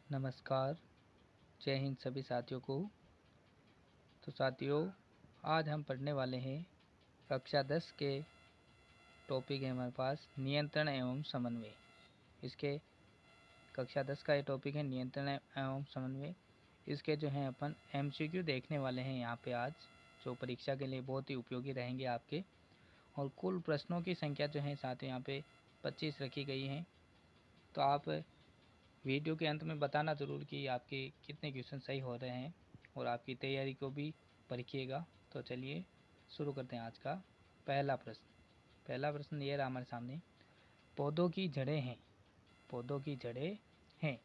नमस्कार, जय हिंद सभी साथियों को। तो साथियों, आज हम पढ़ने वाले हैं कक्षा 10 के टॉपिक है हमारे पास नियंत्रण एवं समन्वय। इसके कक्षा 10 का ये टॉपिक है नियंत्रण एवं समन्वय। इसके जो हैं अपन MCQ देखने वाले हैं यहाँ पे आज, जो परीक्षा के लिए बहुत ही उपयोगी रहेंगे आपके। और कुल प्रश्नों की संख्या जो है साथियों यहाँ पे 25 रखी गई है। तो आप वीडियो के अंत में बताना ज़रूर कि आपके कितने क्वेश्चन सही हो रहे हैं और आपकी तैयारी को भी परखिएगा। तो चलिए शुरू करते हैं आज का पहला प्रश्न। पहला प्रश्न ये रहा हमारे सामने, पौधों की जड़ें हैं। पौधों की जड़ें हैं।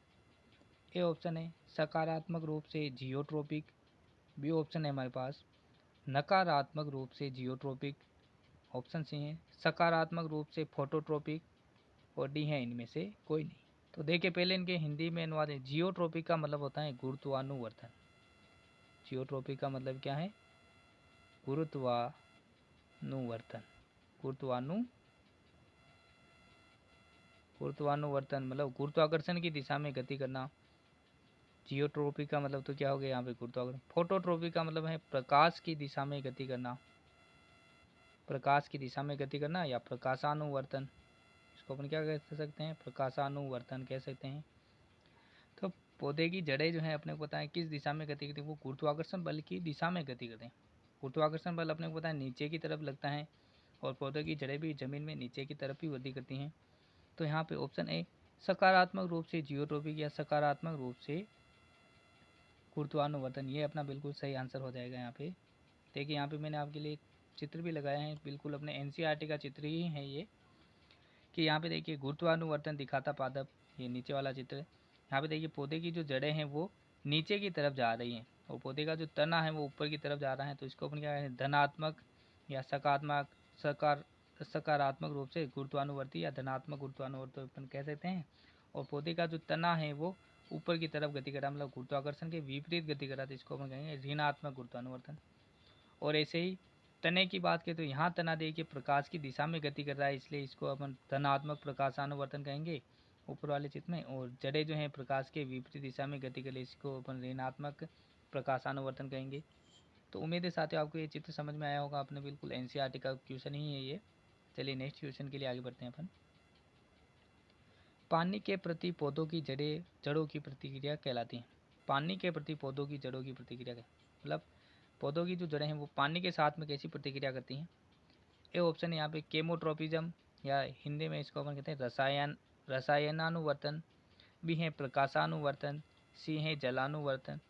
ए ऑप्शन है सकारात्मक रूप से जियोट्रोपिक। बी ऑप्शन है हमारे पास नकारात्मक रूप से जियोट्रोपिक। ऑप्शन सी है सकारात्मक रूप से फोटोट्रोपिक। और डी है इनमें से कोई नहीं। तो देखिए पहले इनके हिंदी में अनुवाद है। जियोट्रोपिक का मतलब होता है गुरुत्वानुवर्तन। जियोट्रोपिक का मतलब क्या है? गुरुत्वानुवर्तन। गुरुत्वानुवर्तन मतलब गुरुत्वाकर्षण की दिशा में गति करना। जियोट्रोपिक का मतलब तो क्या हो गया यहाँ पे गुरुत्वाकर्षण। फोटोट्रोपिक का मतलब है प्रकाश की दिशा में गति करना। प्रकाश की दिशा में गति करना या प्रकाशानुवर्तन, इसको अपन क्या कह सकते हैं? प्रकाशानुवर्तन कह सकते हैं। तो पौधे की जड़ें जो है अपने को पता है किस दिशा में गति करती है, वो गुरुत्वाकर्षण बल की दिशा में गति करते हैं। गुरुत्वाकर्षण बल अपने को पता है नीचे की तरफ लगता है और पौधे की जड़ें भी जमीन में नीचे की तरफ ही वृद्धि करती हैं। तो यहाँ पे ऑप्शन ए सकारात्मक रूप से जियोट्रोपिक या सकारात्मक रूप से गुरुत्वानुवर्तन, ये अपना बिल्कुल सही आंसर हो जाएगा। यहाँ पे देखिए, यहाँ पे मैंने आपके लिए चित्र भी लगाया है, बिल्कुल अपने NCERT का चित्र ही है ये। कि यहाँ पे देखिए गुरुत्वानुवर्तन दिखाता पादप, ये नीचे वाला चित्र। यहाँ पे देखिए पौधे की जो जड़ें हैं वो नीचे की तरफ जा रही हैं और पौधे का जो तना है वो ऊपर की तरफ जा रहा है। तो इसको अपन क्या है, धनात्मक या सकारात्मक रूप से गुरुत्वानुवर्ती या धनात्मक गुरुत्वानुवर्ती अपन कह सकते हैं। और पौधे का जो तना है वो ऊपर की तरफ गति कर रहा है, मतलब गुरुत्वाकर्षण के विपरीत गति कर रहा है। तो इसको अपन कहेंगे ऋणात्मक गुरुत्वानुवर्तन। और ऐसे ही तने की बात करें तो यहाँ तना देखिए प्रकाश की दिशा में गति कर रहा है, इसलिए इसको अपन धनात्मक प्रकाशानुवर्तन कहेंगे ऊपर वाले चित्र में। और जड़ें जो हैं प्रकाश के विपरीत दिशा में गति कर रही, इसको अपन ऋणात्मक प्रकाशानुवर्तन कहेंगे। तो उम्मीद है साथियों आपको ये चित्र समझ में आया होगा। आपने बिल्कुल NCERT का क्वेश्चन ही है ये। चलिए नेक्स्ट क्वेश्चन के लिए आगे बढ़ते हैं अपन। पानी के प्रति पौधों की जड़ों की प्रतिक्रिया कहलाती हैं। पानी के प्रति पौधों की जड़ों की प्रतिक्रिया मतलब पौधों की जो जड़ें हैं वो पानी के साथ में कैसी प्रतिक्रिया करती हैं। ए ऑप्शन है यहाँ पे केमोट्रोपिज्म, या हिंदी में इसको अपन कहते हैं रसायनानुवर्तन। बी है प्रकाशानुवर्तन। सी है जलानुवर्तन।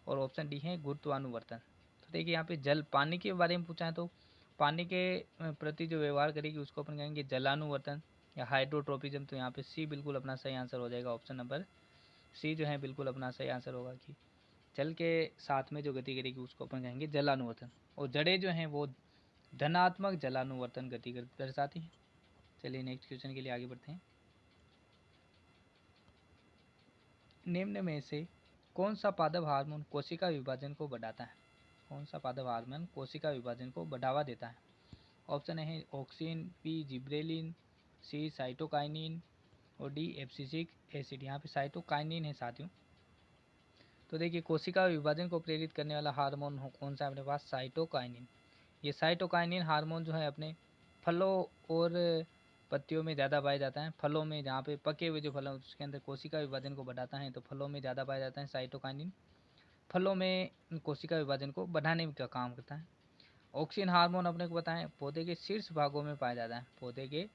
और ऑप्शन डी है गुरुत्वानुवर्तन। तो देखिए यहाँ पे जल पानी के बारे में पूछा है, तो पानी के प्रति जो व्यवहार करेगी उसको अपन कहेंगे जलानुवर्तन या हाइड्रोट्रोपिज्म। तो यहाँ पे सी बिल्कुल अपना सही आंसर हो जाएगा। ऑप्शन नंबर सी जो है बिल्कुल अपना सही आंसर होगा कि जल के साथ में जो गति करेगी उसको अपन कहेंगे जलानुवर्तन। और जड़ें जो हैं वो धनात्मक जलानुवर्तन गति दर्शाती है। चलिए नेक्स्ट क्वेश्चन के लिए आगे बढ़ते हैं। निम्न में से कौन सा पादप हार्मोन कोशिका विभाजन को बढ़ाता है? कौन सा पादप हार्मोन कोशिका विभाजन को बढ़ावा देता है? ऑप्शन है auxin, B gibberellin, C cytokinin और डी एब्सिसिक एसिड। यहाँ पे साइटोकाइनिन है साथियों। तो देखिए कोशिका विभाजन को प्रेरित करने वाला हार्मोन कौन सा है अपने पास? साइटोकाइनिन। ये साइटोकाइनिन हार्मोन जो है अपने फलों और पत्तियों में ज़्यादा पाया जाता है। फलों में जहाँ पे पके हुए जो फल हैं उसके अंदर कोशिका विभाजन को बढ़ाता है, तो फलों में ज़्यादा पाया जाता है साइटोकाइनिन। फलों में कोशिका विभाजन को बढ़ाने का काम करता है। ऑक्सिन हार्मोन अपने को बताएं पौधे के शीर्ष भागों में पाया जाता है। पौधे के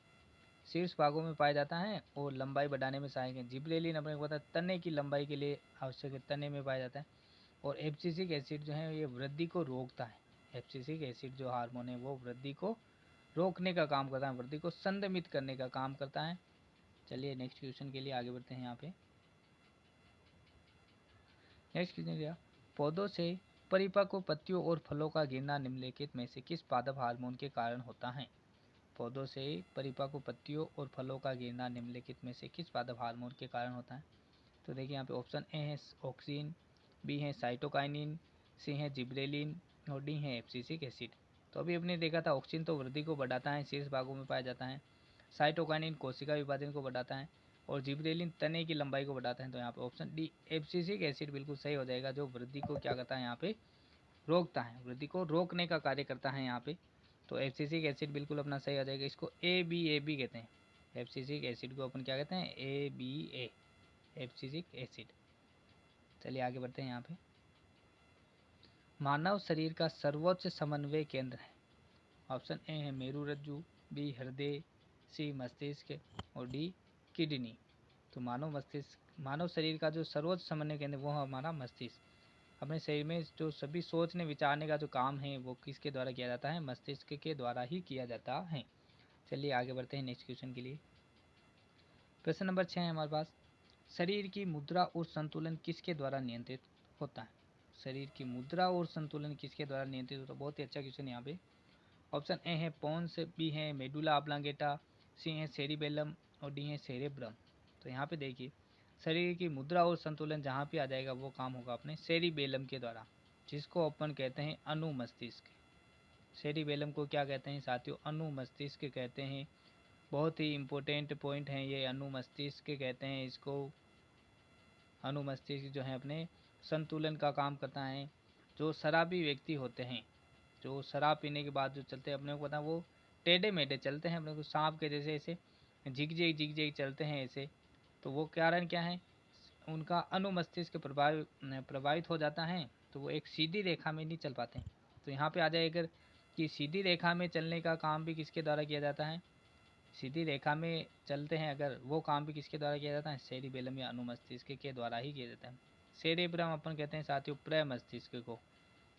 शीर्ष भागों में पाया जाता है और लंबाई बढ़ाने में सहायक है। जिब्रेलिन अपने को पता है तने की लंबाई के लिए आवश्यक है, तने में पाया जाता है। और एब्सिसिक एसिड जो है ये वृद्धि को रोकता है। एब्सिसिक एसिड जो हार्मोन है वो वृद्धि को रोकने का काम करता है, वृद्धि को संदमित करने का काम करता है। चलिए नेक्स्ट क्वेश्चन के लिए आगे बढ़ते हैं। यहाँ पे नेक्स्ट क्वेश्चन क्या, पौधों से परिपक्व पत्तियों और फलों का गिरना निम्नलिखित में से किस पादप हार्मोन के कारण होता है? पौधों से परिपक्व पत्तियों और फलों का गिरना निम्नलिखित में से किस पादप हार्मोन के कारण होता है? तो देखिए यहाँ पे ऑप्शन ए है ऑक्सिन, बी है साइटोकाइनिन, सी है जिब्रेलिन और डी है एब्सिसिक एसिड। तो अभी हमने देखा था ऑक्सिन तो वृद्धि को बढ़ाता है, शीर्ष भागों में पाया जाता है। साइटोकाइनिन कोशिका विभाजन को बढ़ाता है और जिबरेलिन तने की लंबाई को बढ़ाता है। तो यहाँ पे ऑप्शन डी एब्सिसिक एसिड बिल्कुल सही हो जाएगा, जो वृद्धि को क्या करता है यहाँ पे रोकता है, वृद्धि को रोकने का कार्य करता है यहाँ पे। तो एब्सिसिक एसिड बिल्कुल अपना सही आ जाएगा। इसको ABAB कहते हैं। एब्सिसिक एसिड को अपन क्या कहते हैं, ABA एब्सिसिक एसिड। चलिए आगे बढ़ते हैं। यहाँ पे मानव शरीर का सर्वोच्च समन्वय केंद्र है। ऑप्शन ए है मेरुरज्जु, बी हृदय, सी मस्तिष्क और डी किडनी। तो मानव शरीर का जो सर्वोच्च समन्वय केंद्र वो है हमारा मस्तिष्क। अपने शरीर में जो सभी सोचने विचारने का जो काम है वो किसके द्वारा किया जाता है, मस्तिष्क के द्वारा ही किया जाता है। चलिए आगे बढ़ते हैं नेक्स्ट क्वेश्चन के लिए। प्रश्न नंबर 6 है हमारे पास, शरीर की मुद्रा और संतुलन किसके द्वारा नियंत्रित होता है। शरीर की मुद्रा और संतुलन किसके द्वारा नियंत्रित होता है। बहुत ही अच्छा क्वेश्चन यहाँ पे। ऑप्शन ए है पोन्स, बी है मेडुला ऑब्लांगेटा, सी है सेरिबेलम और डी है सेरेब्रम। तो यहाँ पे देखिए शरीर की मुद्रा और संतुलन जहाँ पे आ जाएगा वो काम होगा अपने सेरिबेलम के द्वारा, जिसको अपन कहते हैं अनुमस्तिष्क। सेरिबेलम को क्या कहते हैं साथियों, अनुमस्तिष्क कहते हैं। बहुत ही इम्पोर्टेंट पॉइंट है ये, अनुमस्तिष्क कहते हैं इसको। अनुमस्तिष्क जो है अपने संतुलन का काम करता है। जो शराबी व्यक्ति होते हैं, जो शराब पीने के बाद जो चलते हैं, अपने को पता है वो टेढ़े मेढ़े चलते हैं, अपने को सांप के जैसे ऐसे झिकझिक चलते हैं ऐसे। तो वो कारण क्या है, उनका अनुमस्तिष्क प्रभावित हो जाता है, तो वो एक सीधी रेखा में नहीं चल पाते। तो यहाँ पे आ जाए अगर कि सीधी रेखा में चलने का काम भी किसके द्वारा किया जाता है, सीधी रेखा में चलते हैं अगर, वो काम भी किसके द्वारा किया जाता है, सेरिबेलम या अनुमस्तिष्क के द्वारा ही किया जाता है। सेरेब्रम अपन कहते हैं साथियों प्रमस्तिष्क को।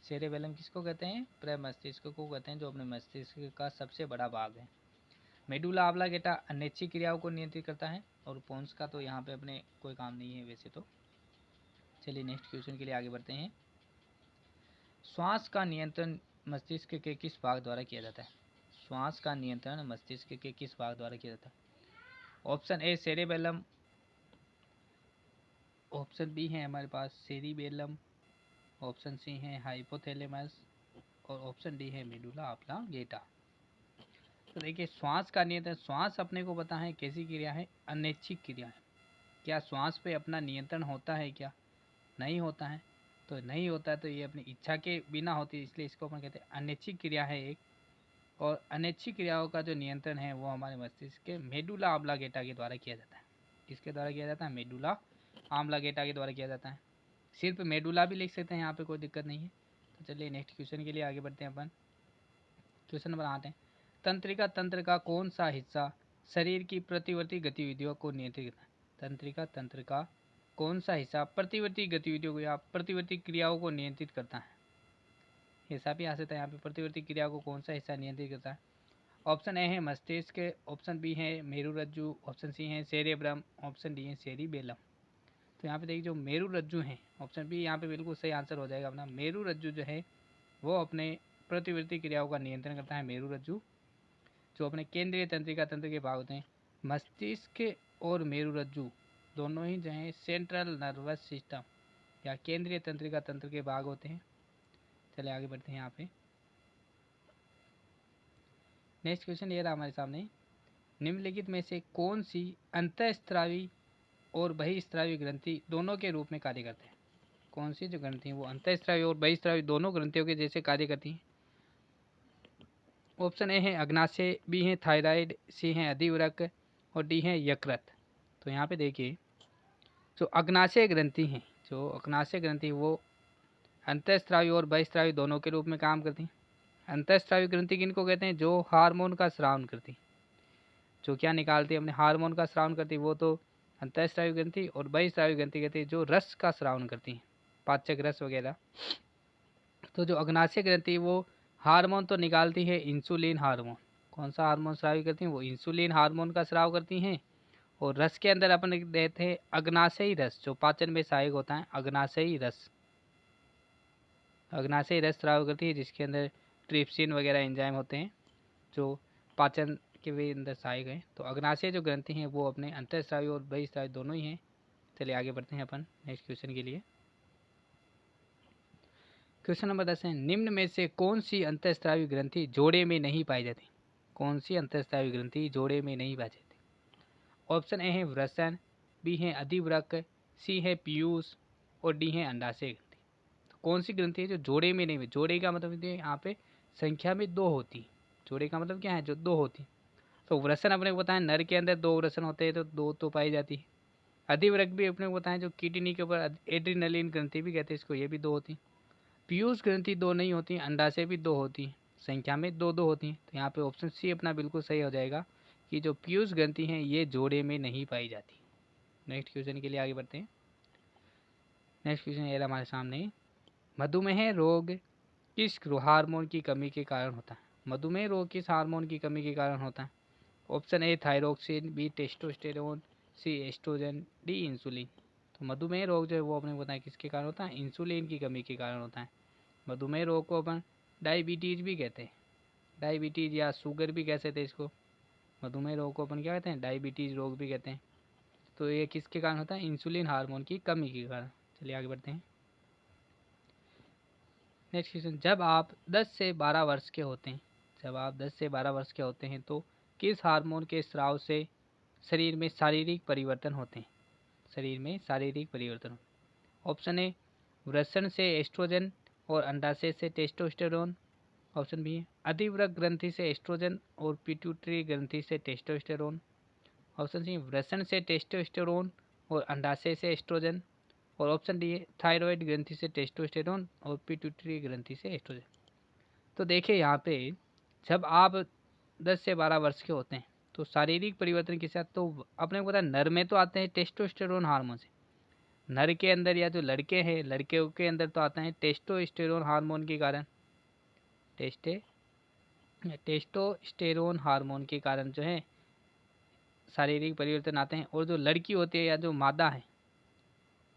सेरेबेलम किसको कहते हैं, प्रमस्तिष्क को कहते हैं, जो अपने मस्तिष्क का सबसे बड़ा भाग है। मेडुला ऑब्लांगेटा अनैच्छिक क्रियाओं को नियंत्रित करता है, और पोन्स का तो यहाँ पे अपने कोई काम नहीं है वैसे तो। चलिए नेक्स्ट क्वेश्चन के लिए आगे बढ़ते हैं। श्वास का नियंत्रण मस्तिष्क के किस भाग द्वारा किया जाता है। श्वास का नियंत्रण मस्तिष्क के किस भाग द्वारा किया जाता है। Option A cerebellum, option B है हमारे पास सेरिबेलम, ऑप्शन सी है हाइपोथैलेमस और ऑप्शन डी है मेडुला ऑब्लांगेटा। तो देखिए श्वास का नियंत्रण, श्वास अपने को पता है कैसी क्रिया है, अनैच्छिक क्रिया है। क्या श्वास पे अपना नियंत्रण होता है क्या, नहीं होता है। तो नहीं होता है तो ये अपनी इच्छा के बिना होती है, इसलिए इसको अपन कहते हैं अनैच्छिक क्रिया है एक। और अनैच्छिक क्रियाओं का जो नियंत्रण है वो हमारे मस्तिष्क के मेडुला ऑब्लांगेटा के द्वारा किया जाता है। किसके द्वारा किया जाता है, मेडुला ऑब्लांगेटा के द्वारा किया जाता है। सिर्फ मेडुला भी लिख सकते हैं, यहाँ पे कोई दिक्कत नहीं है। तो चलिए नेक्स्ट क्वेश्चन के लिए आगे बढ़ते हैं अपन। क्वेश्चन नंबर 8 है, तंत्रिका तंत्र का कौन सा हिस्सा शरीर की प्रतिवर्ती गतिविधियों को नियंत्रित करता है। तंत्रिका तंत्र का कौन सा हिस्सा प्रतिवर्ती गतिविधियों को या प्रतिवर्ती क्रियाओं को नियंत्रित करता है। हिस्सा भी आ सकता है यहाँ पे, प्रतिवर्ती क्रिया को कौन सा हिस्सा नियंत्रित करता है। ऑप्शन ए है मस्तिष्क, ऑप्शन बी है मेरुरज्जु, ऑप्शन सी है सेरेब्रम, ऑप्शन डी है सेरिबेलम। तो यहाँ पे देखिए जो मेरुरज्जु है, ऑप्शन बी यहाँ पे बिल्कुल सही आंसर हो जाएगा अपना। मेरुरज्जु जो है वो अपने प्रतिवर्ती क्रियाओं का नियंत्रण करता है। मेरुरज्जु जो अपने केंद्रीय तंत्रिका तंत्र के भाग होते हैं, मस्तिष्क और मेरुरज्जु दोनों ही जो है सेंट्रल नर्वस सिस्टम या केंद्रीय तंत्रिका तंत्र के भाग होते हैं। चलिए आगे बढ़ते हैं यहाँ पे। नेक्स्ट क्वेश्चन ये रहा हमारे सामने, निम्नलिखित में से कौन सी अंतःस्रावी और बहिस्रावी ग्रंथि दोनों के रूप में कार्य करते हैं। कौन सी जो ग्रंथि है वो अंतःस्रावी और बहिस्रावी दोनों ग्रंथियों के जैसे कार्य करती हैं। ऑप्शन ए है अग्नाशय, बी है थायराइड, सी है अधिवृक्क और डी है यकृत। तो यहाँ पे देखिए जो अग्नाशय ग्रंथि हैं, जो अग्नाशय ग्रंथि वो अंतःस्रावी और बहिस्रावी दोनों के रूप में काम करती हैं। अंतःस्रावी ग्रंथि किनको कहते हैं, जो हार्मोन का स्रावन करती, जो क्या निकालती है अपने हार्मोन का स्रावन करती, वो तो अंतःस्रावी ग्रंथि। और बहिस्रावी ग्रंथि कहती है जो रस का स्रावन करती हैं, पाचक रस वगैरह। तो जो अग्नाशय ग्रंथि वो हार्मोन तो निकालती है, इंसुलिन हार्मोन। कौन सा हार्मोन स्राव करती हैं, वो इंसुलिन हार्मोन का स्राव करती हैं। और रस के अंदर अपन देते हैं अग्नाशयी रस, जो पाचन में सहायक होता है, अग्नाशयी रस। अग्नाशयी रस स्राव करती है जिसके अंदर ट्रिप्सिन वगैरह एंजाइम होते हैं जो पाचन के भी अंदर सहायक हैं। तो अग्नाशय जो ग्रंथि हैं वो अपने अंतःस्रावी और बहिस्रावी दोनों ही हैं। चलिए आगे बढ़ते हैं अपन नेक्स्ट क्वेश्चन के लिए। क्वेश्चन नंबर 10 है, निम्न में से कौन सी अंतःस्रावी ग्रंथि जोड़े में नहीं पाई जाती। कौन सी अंतःस्रावी ग्रंथि जोड़े में नहीं पाई जाती। ऑप्शन ए है वृषण, बी है अधिवृक्क, सी है पीयूष और डी है अंडाशय ग्रंथि। तो कौन सी ग्रंथि है जो जोड़े में नहीं हुई? जोड़े का मतलब यहाँ पे संख्या में 2 होती। जोड़े का मतलब क्या है? जो 2 होती। तो वृषण अपने को बताया नर के अंदर 2 वृषण होते हैं, तो 2 तो पाई जाती है। अधिवृक्क भी अपने को बताया जो किडनी के ऊपर एड्रिनलिन ग्रंथि भी कहते हैं इसको, ये भी 2 होती। पीयूष ग्रंथि 2 नहीं होती, अंडाशय भी 2 होती, संख्या में 2 2 होती हैं। तो यहाँ पे ऑप्शन सी अपना बिल्कुल सही हो जाएगा कि जो पीयूष ग्रंथि हैं ये जोड़े में नहीं पाई जाती। नेक्स्ट क्वेश्चन के लिए आगे बढ़ते हैं। नेक्स्ट क्वेश्चन ये हमारे सामने, मधुमेह रोग किस हार्मोन की कमी के कारण होता है? मधुमेह रोग किस हार्मोन की कमी के कारण होता है? Option A thyroxine, B testosterone, C estrogen, D insulin. तो मधुमेह रोग जो है वो अपने बताया किसके कारण होता है? इंसुलिन की कमी के कारण होता है। मधुमेह रोग को अपन डायबिटीज भी कहते हैं, डायबिटीज या शुगर भी कह सकते हैं इसको। मधुमेह रोग को अपन क्या कहते हैं? डायबिटीज रोग भी कहते हैं। तो ये किसके कारण होता है? इंसुलिन हार्मोन की कमी के कारण। चलिए आगे बढ़ते हैं। नेक्स्ट क्वेश्चन, जब आप 10 से 12 वर्ष के होते हैं, जब आप 10 से 12 वर्ष के होते हैं तो किस हार्मोन के स्राव से शरीर में शारीरिक परिवर्तन होते हैं? शरीर में शारीरिक परिवर्तन। ऑप्शन ए वृषण से एस्ट्रोजन और अंडाशय से टेस्टोस्टेरोन। ऑप्शन बी है अधिवृक्क ग्रंथि से एस्ट्रोजन और पिट्यूटरी ग्रंथि से टेस्टोस्टेरोन। ऑप्शन सी वृषण से टेस्टोस्टेरोन और अंडाशय से एस्ट्रोजन। और ऑप्शन डी है थायराइड ग्रंथि से टेस्टोस्टेरोन और पिट्यूटरी ग्रंथि से एस्ट्रोजन। तो देखिए यहाँ पे जब आप 10 से 12 वर्ष के होते हैं तो शारीरिक परिवर्तन के साथ तो अपने को पता है नर में तो आते हैं टेस्टोस्टेरोन हार्मोन से, नर के अंदर या जो लड़के हैं लड़के के अंदर तो आता है टेस्टोस्टेरोन हार्मोन के कारण, टेस्टोस्टेरोन हार्मोन के कारण जो है शारीरिक परिवर्तन आते हैं। और जो लड़की होती है या जो मादा है,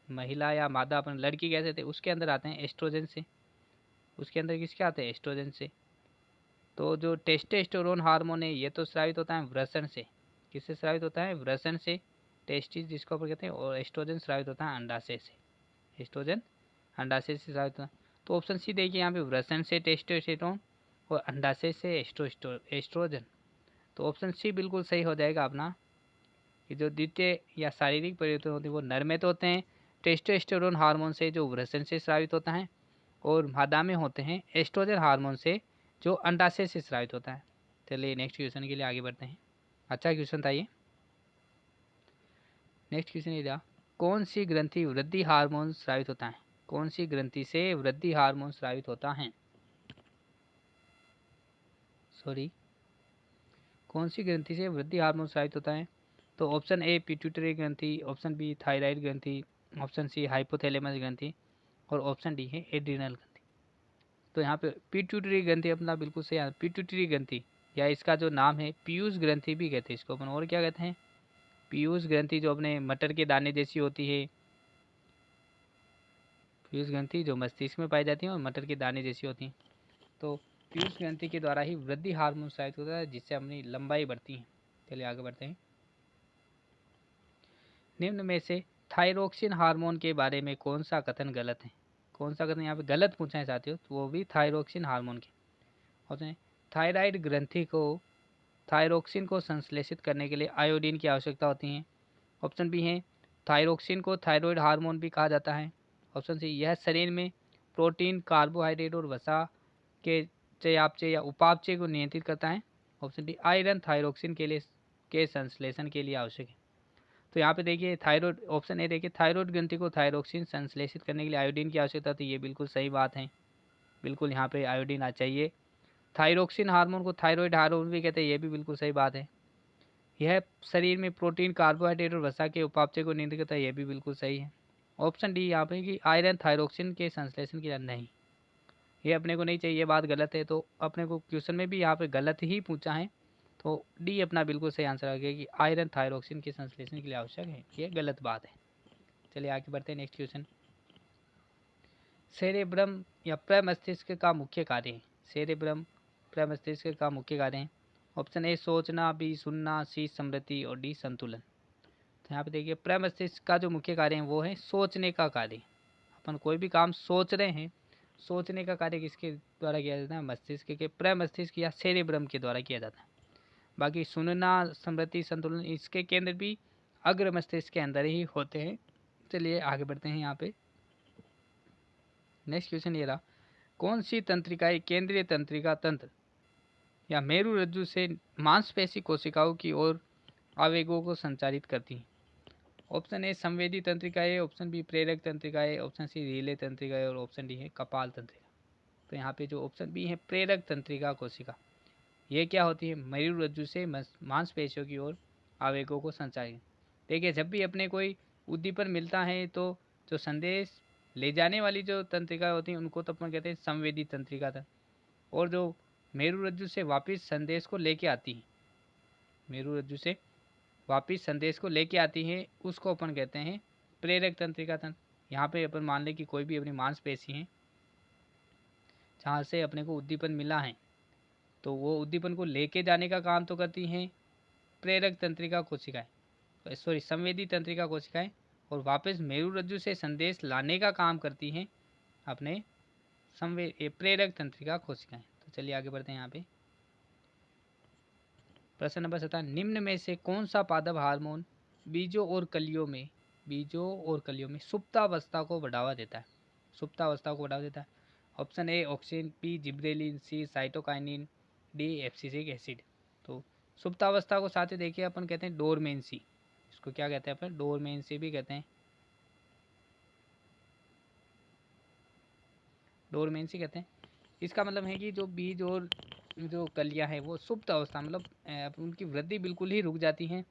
महिला या मादा अपन लड़की कह सकते हैं, उसके अंदर आते हैं एस्ट्रोजन से। उसके अंदर किसके आते हैं? एस्ट्रोजन से। तो जो टेस्टोस्टेरोन हार्मोन है ये तो स्रावित होता है वृषण से। किससे स्रावित होता है? वृषण से, टेस्टिस जिसको अपन कहते हैं। और एस्ट्रोजन स्रावित होता है अंडाशय से, एस्ट्रोजन अंडाशय से स्रावित होता है। तो ऑप्शन सी देखिए यहाँ पे वृषण से टेस्टोस्टेरोन और अंडाशय से एस्ट्रोजन। तो ऑप्शन सी बिल्कुल सही हो जाएगा अपना कि जो द्वितीय या शारीरिक परिवर्तन होते हैं वो नर में तो होते हैं टेस्टोस्टेरोन हार्मोन से जो वृषण से स्रावित होता है, और मादा में होते हैं एस्ट्रोजन हार्मोन से जो अंडाशय से स्रावित होता है। चलिए नेक्स्ट क्वेश्चन के लिए आगे बढ़ते हैं। अच्छा क्वेश्चन था ये। नेक्स्ट क्वेश्चन ये था, कौन सी ग्रंथि वृद्धि हार्मोन स्रावित होता है? कौन सी ग्रंथि से वृद्धि हार्मोन स्रावित होता है? कौन सी ग्रंथि से वृद्धि हार्मोन स्रावित होता है? तो ऑप्शन ए पिट्यूटरी ग्रंथि, ऑप्शन बी थायराइड ग्रंथि, ऑप्शन सी हाइपोथैलेमस ग्रंथि और ऑप्शन डी है एड्रिनल ग्रंथि। तो यहाँ पे पिट्यूटरी ग्रंथि अपना बिल्कुल सही है। पिट्यूटरी ग्रंथि या इसका जो नाम है पीयूष ग्रंथि भी कहते हैं इसको अपन, और क्या कहते हैं? पीयूष ग्रंथि, जो अपने मटर के दाने जैसी होती है। पीयूष ग्रंथि जो मस्तिष्क में पाई जाती है और मटर के दाने जैसी होती हैं। तो पीयूष ग्रंथि के द्वारा ही वृद्धि हार्मोन स्रावित होता है जिससे अपनी लंबाई बढ़ती है। चलिए आगे बढ़ते हैं। निम्न में से थायरोक्सिन हार्मोन के बारे में कौन सा कथन गलत है? कौन सा कथन यहाँ पे गलत पूछा है साथियों? तो वो भी थायरोक्सिन हार्मोन के होते हैं। थायराइड ग्रंथि को थायरोक्सिन को संश्लेषित करने के लिए आयोडीन की आवश्यकता होती है। ऑप्शन बी है थायरोक्सिन को थायराइड हार्मोन भी कहा जाता है। ऑप्शन सी यह शरीर में प्रोटीन, कार्बोहाइड्रेट और वसा के चयापचय या उपापचय को नियंत्रित करता है। ऑप्शन डी आयरन थायरोक्सिन के संश्लेषण के लिए आवश्यक है। तो यहाँ पे देखिए थायराइड, ऑप्शन ए देखिए थायराइड ग्रंथि को थायरोक्सिन संश्लेषित करने के लिए आयोडीन की आवश्यकता होती है, ये बिल्कुल सही बात है। बिल्कुल यहाँ पे आयोडीन आ चाहिए। थायरोक्सिन हार्मोन को थायराइड हार्मोन भी कहते हैं, ये भी बिल्कुल सही बात है। यह शरीर में प्रोटीन, कार्बोहाइड्रेट और वसा के उपापचय को नियंत्रित करता है, ये भी बिल्कुल सही है। ऑप्शन डी यहाँ पे कि आयरन थायरोक्सिन के संश्लेषण के लिए नहीं, ये अपने को नहीं चाहिए, ये बात गलत है। तो अपने को क्वेश्चन में भी यहाँ पे गलत ही पूछा है, तो डी अपना बिल्कुल सही आंसर आ गया कि आयरन थायरोक्सिन के संश्लेषण के लिए आवश्यक है, ये गलत बात है। चलिए आगे बढ़ते हैं। नेक्स्ट क्वेश्चन, सेरेब्रम या प्रमस्तिष्क का मुख्य कार्य है? सेरेब्रम प्रमस्तिष्क का मुख्य कार्य है। ऑप्शन ए सोचना, बी सुनना, सी स्मृति और डी संतुलन। तो यहाँ पे देखिए प्रमस्तिष्क का जो मुख्य कार्य है वो है सोचने का कार्य। अपन कोई भी काम सोच रहे हैं, सोचने का कार्य किसके द्वारा किया जाता है? मस्तिष्क के प्रमस्तिष्क या सेरेब्रम के द्वारा किया जाता है। बाकी सुनना, स्मृति, संतुलन, इसके केंद्र भी अग्र मस्तिष्क के अंदर ही होते हैं। चलिए आगे बढ़ते हैं यहाँ पे। नेक्स्ट क्वेश्चन ये रहा, कौन सी तंत्रिकाएं केंद्रीय तंत्रिका तंत्र या मेरुरज्जु से मांसपेशी कोशिकाओं की ओर आवेगों को संचारित करती हैं? ऑप्शन ए संवेदी तंत्रिकाएं, ऑप्शन बी प्रेरक तंत्रिकाएं, ऑप्शन सी रिले तंत्रिकाएं और ऑप्शन डी है कपाल तंत्रिका। तो यहाँ पे जो ऑप्शन बी है प्रेरक तंत्रिका कोशिका, ये क्या होती है? मेरुरज्जु से मांसपेशियों की ओर आवेगों को संचारित। देखिए जब भी अपने कोई उद्दीपन मिलता है तो जो संदेश ले जाने वाली जो तंत्रिका होती हैं उनको तो अपन कहते हैं संवेदी तंत्रिका था, और जो मेरुरज्जु से वापिस संदेश को लेके आती है, मेरुरज्जु से वापिस संदेश को लेके आती है, उसको अपन कहते हैं प्रेरक तंत्रिका तंत्र। यहाँ पे अपन मान लें कि कोई भी अपनी मांसपेशी है जहाँ से अपने को उद्दीपन मिला है, तो वो उद्दीपन को लेके जाने का काम तो करती हैं प्रेरक तंत्रिका कोशिकाएं, सॉरी संवेदी तंत्रिका कोशिकाएं, और वापस मेरुरज्जु से संदेश लाने का काम करती हैं अपने प्रेरक तंत्रिका कोशिकाएं। तो चलिए आगे बढ़ते हैं यहाँ पे। प्रश्न नंबर 17, निम्न में से कौन सा पादप हार्मोन बीजों और कलियों में सुप्तावस्था को बढ़ावा देता है? सुप्तावस्था को बढ़ावा देता है। Option A auxin, B gibberellin, C cytokinin, D abscisic acid. तो सुप्तावस्था को साथ ही देखिए अपन कहते हैं डोरमेंसी, इसको क्या कहते हैं अपन? डोरमेंसी भी कहते हैं, डोरमेंसी कहते हैं। इसका मतलब है कि जो बीज और जो कलियां हैं वो सुप्त अवस्था मतलब उनकी वृद्धि बिल्कुल ही रुक जाती हैं।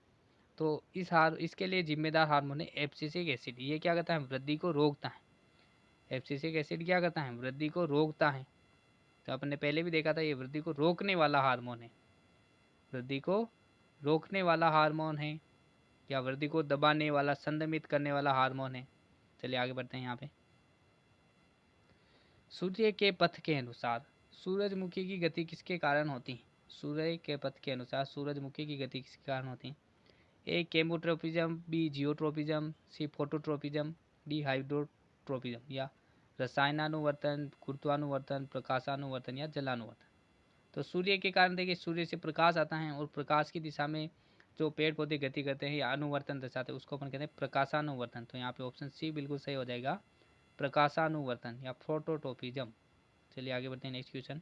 तो इसके लिए जिम्मेदार हार्मोन है एब्सिसिक एसिड। ये क्या करता है? वृद्धि को रोकता है। एब्सिसिक एसिड क्या करता है? वृद्धि को रोकता है। तो आपने पहले भी देखा था, ये वृद्धि को रोकने वाला हार्मोन है, वृद्धि को रोकने वाला हार्मोन है, या वृद्धि को दबाने वाला, संदमित करने वाला हार्मोन है। चलिए आगे बढ़ते हैं यहाँ पे। सूर्य के पथ के अनुसार सूरजमुखी की गति किसके कारण होती है? सूर्य के पथ के अनुसार सूरजमुखी की गति किसके कारण होती है? ए केमोट्रोपिज्म, बी जियोट्रोपिज्म, सी फोटोट्रोपिज्म, डी हाइड्रोट्रोपिज्म। या रसायनानुवर्तन, गुरुत्वानुवर्तन, प्रकाशानुवर्तन या जलानुवर्तन। तो सूर्य के कारण देखिए सूर्य से प्रकाश आता है और प्रकाश की दिशा में जो पेड़ पौधे गति करते हैं या अनुवर्तन दर्शाते हैं उसको अपन कहते हैं प्रकाशानुवर्तन। तो यहाँ पे ऑप्शन सी बिल्कुल सही हो जाएगा, प्रकाशानुवर्तन या फोटोट्रोपिज्म। चलिए आगे बढ़ते हैं नेक्स्ट क्वेश्चन।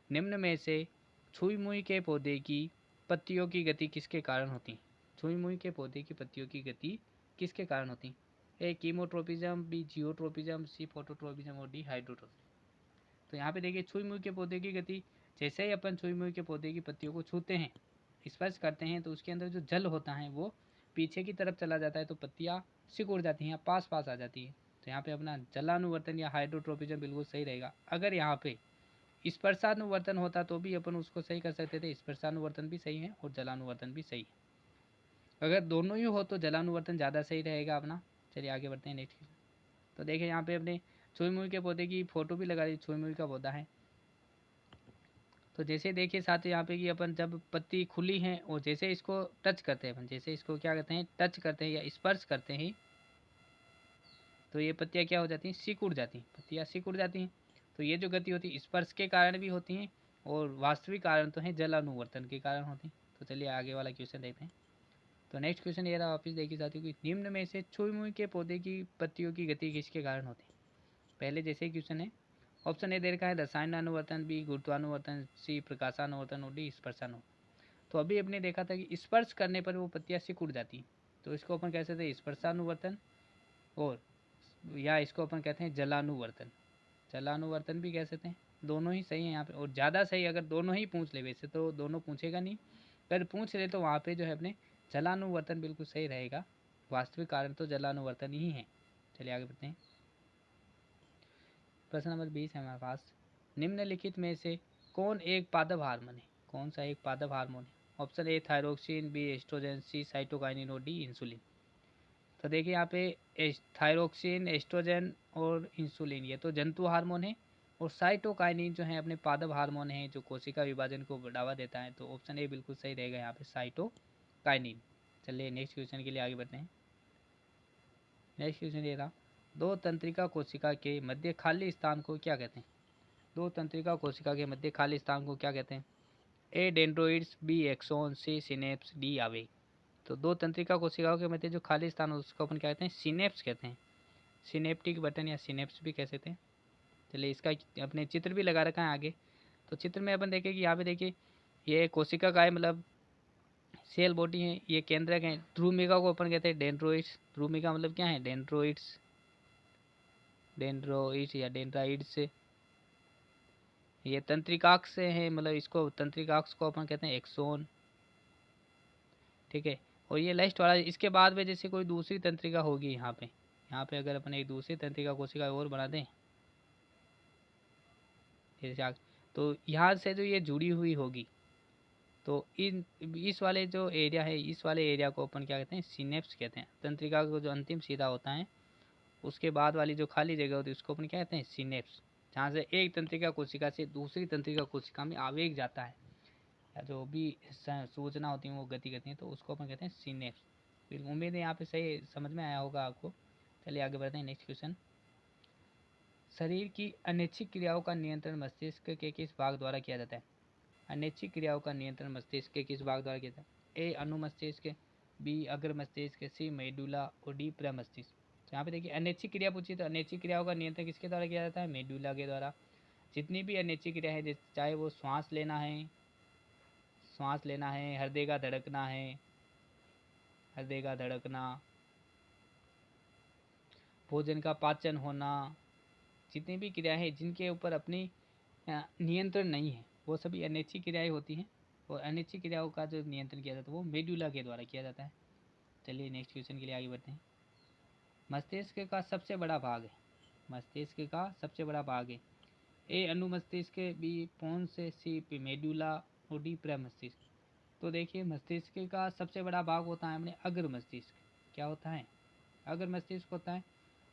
निम्न में से छुई मुई के पौधे की पत्तियों की गति किसके कारण होती है? छुई मुई के पौधे की पत्तियों की गति किसके कारण होती है? ए कीमोट्रोपिज्म, बी जियोट्रोपिज्म, सी फोटोट्रोपिज्म और डी हाइड्रोट्रोपिज्म। तो यहाँ पे देखिए छुई मुई के पौधे की गति, जैसे ही अपन छुई मुई के पौधे की पत्तियों को छूते हैं, स्पर्श करते हैं, तो उसके अंदर जो जल होता है वो पीछे की तरफ चला जाता है, तो पत्तियाँ सिकुड़ जाती हैं, पास पास आ जाती है। तो यहाँ पे अपना जलानुवर्तन या हाइड्रोट्रोपिज्म बिल्कुल सही रहेगा। अगर यहाँ पे स्पर्शानुवर्तन होता तो भी अपन उसको सही कर सकते थे, स्पर्शानुवर्तन भी सही है और जलानुवर्तन भी सही है। अगर दोनों ही हो तो जलानुवर्तन ज़्यादा सही रहेगा अपना। चलिए आगे बढ़ते हैं नेक्स्ट। तो देखिए यहाँ पे अपने छुई मुई के पौधे की फोटो भी लगा दी, छुई मुई का पौधा है। तो जैसे देखिए साथ यहाँ पे कि अपन जब पत्ती खुली है और जैसे इसको टच करते हैं अपन, जैसे इसको क्या कहते हैं टच करते हैं या स्पर्श करते हैं, तो ये पत्तियाँ क्या हो जाती हैं? सिकुड़ जाती हैं, पत्तियाँ सिकुड़ जाती हैं। तो ये जो गति होती है स्पर्श के कारण भी होती हैं और वास्तविक कारण तो है जलानुवर्तन के कारण होती हैं। तो चलिए आगे वाला क्वेश्चन देखते हैं। तो नेक्स्ट क्वेश्चन ये रहा वापिस देखिए साथियों कि निम्न में से छुई मुई के पौधे की पत्तियों की गति किसके कारण होती है? पहले जैसे क्वेश्चन है, ऑप्शन ए दे रखा है रसायनानुवर्तन, बी गुरुत्वानुवर्तन, सी प्रकाशानुवर्तन और डी स्पर्शानुवर्तन। तो अभी अपने देखा था कि स्पर्श करने पर वो पत्तियाँ सिकुड़ जाती हैं, तो इसको अपन कह सकते हैं स्पर्शानुवर्तन, और या इसको अपन कहते हैं जलानुवर्तन। जलानुवर्तन भी कह सकते हैं, दोनों ही सही है यहाँ पे। और ज़्यादा सही अगर दोनों ही पूछ ले, वैसे तो दोनों पूछेगा नहीं, अगर पूछ ले तो वहाँ पे जो है अपने जलानुवर्तन बिल्कुल सही रहेगा। वास्तविक कारण तो जलानुवर्तन ही है। चलिए आगे बढ़ते हैं। प्रश्न नंबर 20 है हमारे पास, निम्नलिखित में से कौन एक पादप हार्मोन है? कौन सा एक पादप हार्मोन है? Option A thyroxine, B estrogen, C cytokinin और डी इंसुलिन। तो देखिए यहाँ पे थायरोक्सिन, एस्ट्रोजन और इंसुलिन ये तो जंतु हार्मोन है, और साइटोकाइनिन जो है अपने पादप हार्मोन है जो कोशिका विभाजन को बढ़ावा देता है। तो ऑप्शन ए बिल्कुल सही रहेगा यहाँ पे, साइटोकाइनिन। चलिए नेक्स्ट क्वेश्चन के लिए आगे बढ़ते हैं। नेक्स्ट क्वेश्चन ये रहा, दो तंत्रिका कोशिका के मध्य खाली स्थान को क्या कहते हैं? दो तंत्रिका कोशिका के मध्य खाली स्थान को क्या कहते हैं? ए डेंड्रोइड्स, बी एक्सोन, सी सिनेप्स, डी आवेग। तो दो तंत्रिका कोशिकाओं के मध्य जो खाली स्थान हो उसको अपन क्या कहते हैं, सिनेप्स कहते हैं। सिनेप्टिक बटन या सिनेप्स भी कह सकते हैं। चलिए इसका अपने चित्र भी लगा रखा है आगे। तो चित्र में अपन देखें कि यहाँ पे देखिए ये कोशिका का है, मतलब सेल बॉडी है, ये केंद्रक है। ध्रुमिका को अपन कहते हैं डेंड्रोइड्स। ध्रुमिका मतलब क्या है, डेंड्रोइड्स, डेंड्रोइड्स या डेंड्राइड्स। ये तंत्रिकाक्ष से है, मतलब इसको तंत्रिकाक्ष को अपन कहते हैं एक्सोन, ठीक है। और ये लास्ट वाला, इसके बाद में जैसे कोई दूसरी तंत्रिका होगी यहाँ पे अगर अपन एक दूसरी तंत्रिका कोशिका और बना दें जैसे तो यहाँ से जो ये जुड़ी हुई होगी, तो इस वाले जो एरिया है, इस वाले एरिया को अपन क्या कहते हैं, सिनेप्स कहते हैं। तंत्रिका को जो अंतिम सीधा होता है उसके बाद वाली जो खाली जगह होती है उसको अपन क्या कहते हैं, सिनेप्स। जहाँ से एक तंत्रिका कोशिका से दूसरी तंत्रिका कोशिका में आवेग जाता है या जो भी सूचना होती है वो गति करती है, तो उसको अपन कहते हैं सिनेप्स। उम्मीद है यहाँ पे सही समझ में आया होगा आपको। चलिए आगे बढ़ते हैं, नेक्स्ट क्वेश्चन। शरीर की अनैच्छिक क्रियाओं का नियंत्रण मस्तिष्क के किस भाग द्वारा किया जाता है? अनैच्छिक क्रियाओं का नियंत्रण मस्तिष्क के किस भाग द्वारा किया जाता है? ए अनुमस्तिष्क, बी अग्र मस्तिष्क, सी मेडुला और डी प्रमस्तिष्क। तो यहाँ पे देखिए अनैच्छिक क्रिया पूछी, तो अनैच्छिक क्रियाओं का नियंत्रण किसके द्वारा किया जाता है? मेडुला के द्वारा। जितनी भी अनैच्छिक क्रिया है, चाहे वो सांस लेना है, हृदय का धड़कना, भोजन का पाचन होना, जितनी भी क्रिया है जिनके ऊपर अपनी नियंत्रण नहीं है वो सभी अनैच्छिक क्रियाएं होती हैं। और अनैच्छिक क्रियाओं का जो नियंत्रण किया जाता है वो मेडुला के द्वारा किया जाता है। चलिए नेक्स्ट क्वेश्चन के लिए आगे बढ़ते हैं। मस्तिष्क का सबसे बड़ा भाग है, मस्तिष्क का सबसे बड़ा भाग है। ए अनुमस्तिष्क, बी पोन्स, सी मेडुला और डी प्रमस्तिष्क। तो देखिए मस्तिष्क का सबसे बड़ा भाग होता है अपने अग्र मस्तिष्क। क्या होता है? अग्र मस्तिष्क होता है।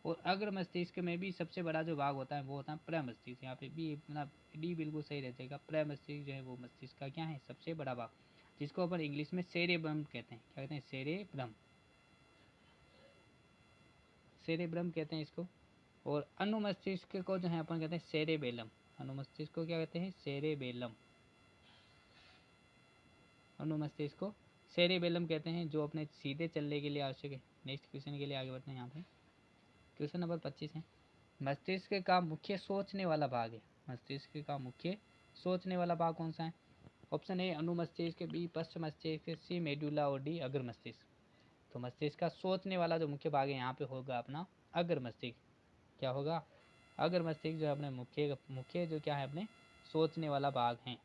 और अग्र मस्तिष्क में भी सबसे बड़ा जो भाग होता है वो होता है प्रमस्तिष्क। यहाँ पे बी अपना डी बिल्कुल सही रह जाएगा। प्रमस्तिष्क जो है वो मस्तिष्क का क्या है, सबसे बड़ा भाग, जिसको अपन इंग्लिश में सेरेब्रम कहते हैं। क्या कहते हैं? सेरेब्रम, सेरेब्रम कहते हैं इसको। और अनुमस्तिष्क को जो है अपन कहते हैं सेरेबेलम। अनुमस्तिष्क को क्या कहते हैं? सेरेबेलम। अनुमस्तिष्क को सेरेबेलम कहते हैं, जो अपने सीधे चलने के लिए आवश्यक है। नेक्स्ट क्वेश्चन के लिए आगे बढ़ते हैं। यहाँ पे क्वेश्चन नंबर 25 है। मस्तिष्क का मुख्य सोचने वाला भाग है। मस्तिष्क का मुख्य सोचने वाला भाग कौन सा है? ऑप्शन ए अनुमस्तिष्क, बी पश्च मस्तिष्क, सी मेडुला और डी अग्र मस्तिष्क। तो मस्तिष्क का सोचने वाला जो मुख्य भाग है यहाँ पे होगा अपना अग्र मस्तिष्क। क्या होगा? अग्र मस्तिष्क जो अपने मुख्य जो क्या है अपने सोचने वाला भाग है।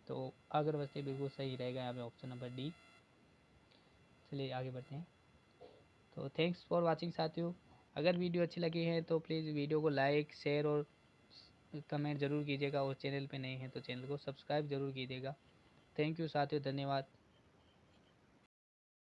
तो अग्र मस्तिष्क बिल्कुल सही रहेगा यहाँ पे, ऑप्शन नंबर डी। चलिए आगे बढ़ते हैं। तो थैंक्स फॉर वाचिंग साथियों। अगर वीडियो अच्छी लगी है तो प्लीज़ वीडियो को लाइक, शेयर और कमेंट ज़रूर कीजिएगा। और चैनल पे नए हैं तो चैनल को सब्सक्राइब ज़रूर कीजिएगा। थैंक यू साथियों, धन्यवाद।